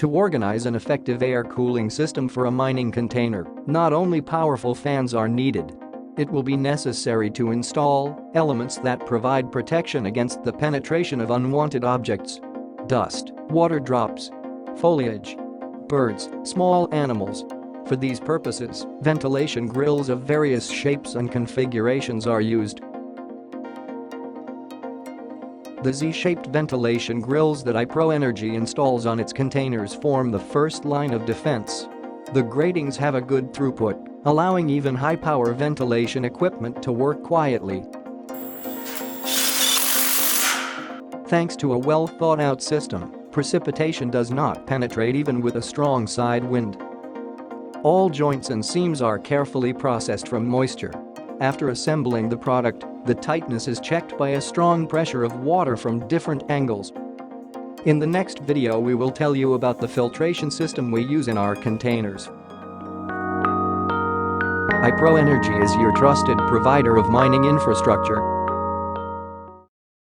To organize an effective air cooling system for a mining container, not only powerful fans are needed. It will be necessary to install elements that provide protection against the penetration of unwanted objects. Dust, water drops, foliage, birds, small animals. For these purposes, ventilation grills of various shapes and configurations are used. The Z-shaped ventilation grills that Aiproenergy installs on its containers form the first line of defense. The gratings have a good throughput, allowing even high-power ventilation equipment to work quietly. Thanks to a well-thought-out system, precipitation does not penetrate even with a strong side wind. All joints and seams are carefully processed from moisture. After assembling the product, the tightness is checked by a strong pressure of water from different angles. In the next video we will tell you about the filtration system we use in our containers. Aiproenergy is your trusted provider of mining infrastructure.